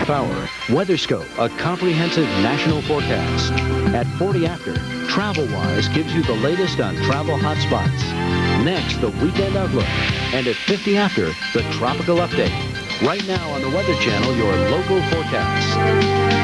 half hour, WeatherScope, a comprehensive national forecast. At 40 after, TravelWise gives you the latest on travel hotspots. Next, the Weekend Outlook. And at 50 after, the Tropical Update. Right now on the Weather Channel, your local forecast.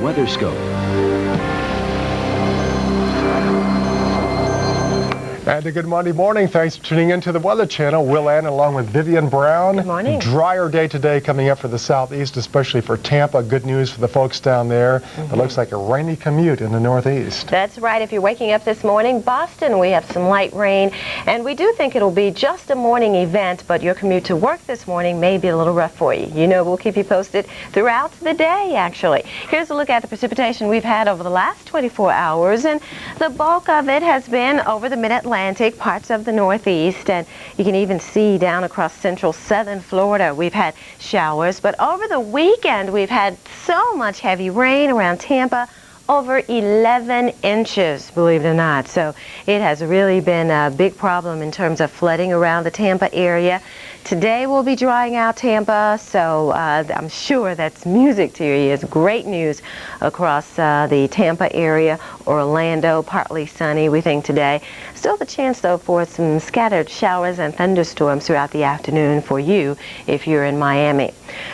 WeatherScope. And a good Monday morning. Thanks for tuning in to the Weather Channel. Will Ann along with Vivian Brown. Good morning. Drier day today coming up for the southeast, especially for Tampa. Good news for the folks down there. It looks like a rainy commute in the northeast. That's right. If you're waking up this morning, Boston, we have some light rain. And we do think it'll be just a morning event, but your commute to work this morning may be a little rough for you. You know, we'll keep you posted throughout the day, actually. Here's a look at the precipitation we've had over the last 24 hours. And the bulk of it has been over the mid-Atlantic, parts of the northeast, and you can even see down across central southern Florida we've had showers. But over the weekend we've had so much heavy rain around Tampa, over 11 inches, believe it or not. So it has really been a big problem in terms of flooding around the Tampa area. Today we'll be drying out Tampa, so I'm sure that's music to your ears. Great news across the Tampa area. Orlando, partly sunny, we think today. Still the chance, though, for some scattered showers and thunderstorms throughout the afternoon for you if you're in Miami.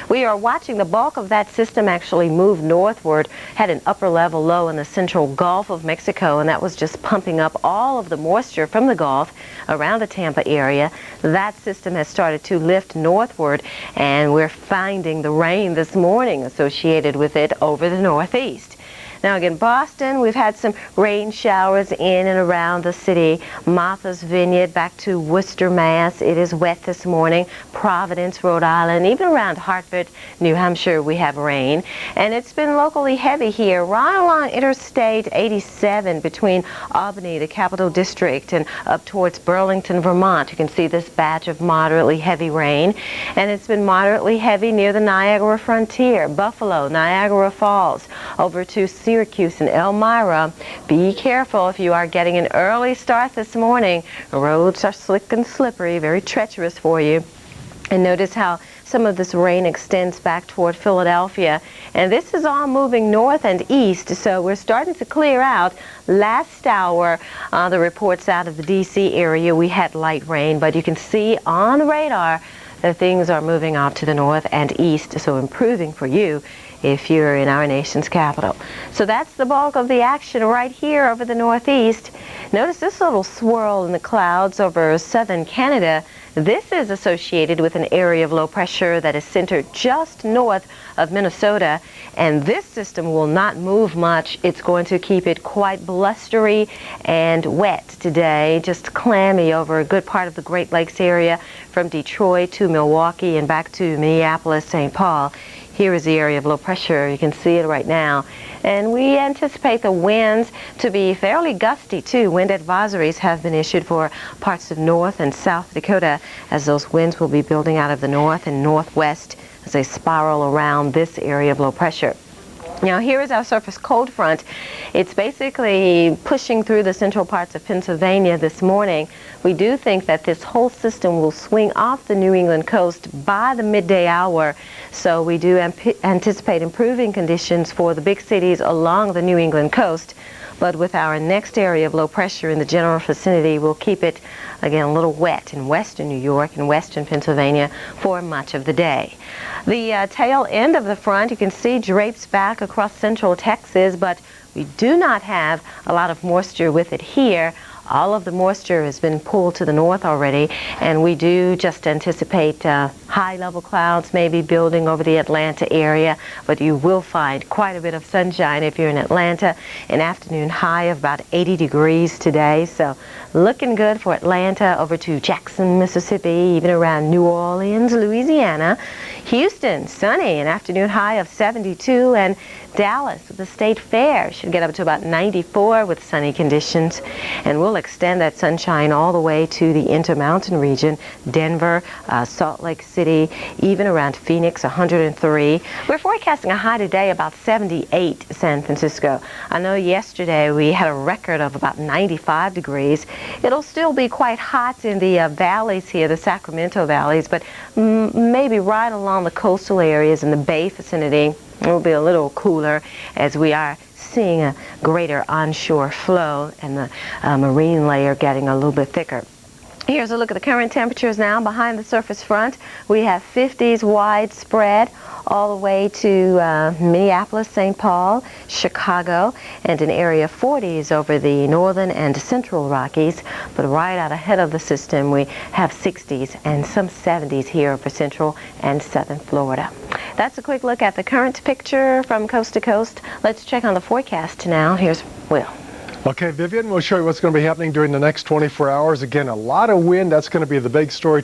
We are watching the bulk of that system actually move northward, had an upper level low in the central Gulf of Mexico, and that was just pumping up all of the moisture from the Gulf around the Tampa area. That system has started to lift northward, and we're finding the rain this morning associated with it over the northeast. Now again, Boston, we've had some rain showers in and around the city. Martha's Vineyard back to Worcester, Mass. It is wet this morning. Providence, Rhode Island, even around Hartford, New Hampshire, we have rain. And it's been locally heavy here right along Interstate 87 between Albany, the Capital District, and up towards Burlington, Vermont. You can see this batch of moderately heavy rain. And it's been moderately heavy near the Niagara frontier, Buffalo, Niagara Falls, over to Syracuse and Elmira. Be careful if you are getting an early start this morning. Roads are slick and slippery, very treacherous for you. And notice how some of this rain extends back toward Philadelphia. And this is all moving north and east, so we're starting to clear out. Last hour, the reports out of the D.C. area, we had light rain, but you can see on the radar that things are moving off to the north and east, so improving for you if you're in our nation's capital. So that's the bulk of the action right here over the northeast. Notice this little swirl in the clouds over southern Canada. This is associated with an area of low pressure that is centered just north of Minnesota, and this system will not move much. It's going to keep it quite blustery and wet today, just clammy over a good part of the Great Lakes area from Detroit to Milwaukee and back to Minneapolis, St. Paul. Here is the area of low pressure. You can see it right now. And we anticipate the winds to be fairly gusty too. Wind advisories have been issued for parts of North and South Dakota, as those winds will be building out of the north and northwest as they spiral around this area of low pressure. Now here is our surface cold front. It's basically pushing through the central parts of Pennsylvania this morning. We do think that this whole system will swing off the New England coast by the midday hour. So we do anticipate improving conditions for the big cities along the New England coast. But with our next area of low pressure in the general vicinity, we'll keep it, again, a little wet in western New York and western Pennsylvania for much of the day. The tail end of the front, you can see, drapes back across central Texas, but we do not have a lot of moisture with it here. All of the moisture has been pulled to the north already, and we do just anticipate high-level clouds maybe building over the Atlanta area, but you will find quite a bit of sunshine if you're in Atlanta. An afternoon high of about 80 degrees today, so looking good for Atlanta, over to Jackson, Mississippi, even around New Orleans, Louisiana. Houston, sunny, an afternoon high of 72, and Dallas, the State Fair, should get up to about 94 with sunny conditions, and we'll extend that sunshine all the way to the Intermountain region, Denver, Salt Lake City, even around Phoenix, 103. We're forecasting a high today about 78, San Francisco. I know yesterday we had a record of about 95 degrees. It'll still be quite hot in the valleys here, the Sacramento valleys, but maybe right along the coastal areas in the Bay vicinity, it will be a little cooler as we are seeing a greater onshore flow and the marine layer getting a little bit thicker. Here's a look at the current temperatures now. Behind the surface front, we have 50s widespread all the way to Minneapolis, St. Paul, Chicago, and an area of 40s over the northern and central Rockies. But right out ahead of the system, we have 60s and some 70s here over central and southern Florida. That's a quick look at the current picture from coast to coast. Let's check on the forecast now. Here's Will. Okay, Vivian, we'll show you what's going to be happening during the next 24 hours. Again, a lot of wind. That's going to be the big story.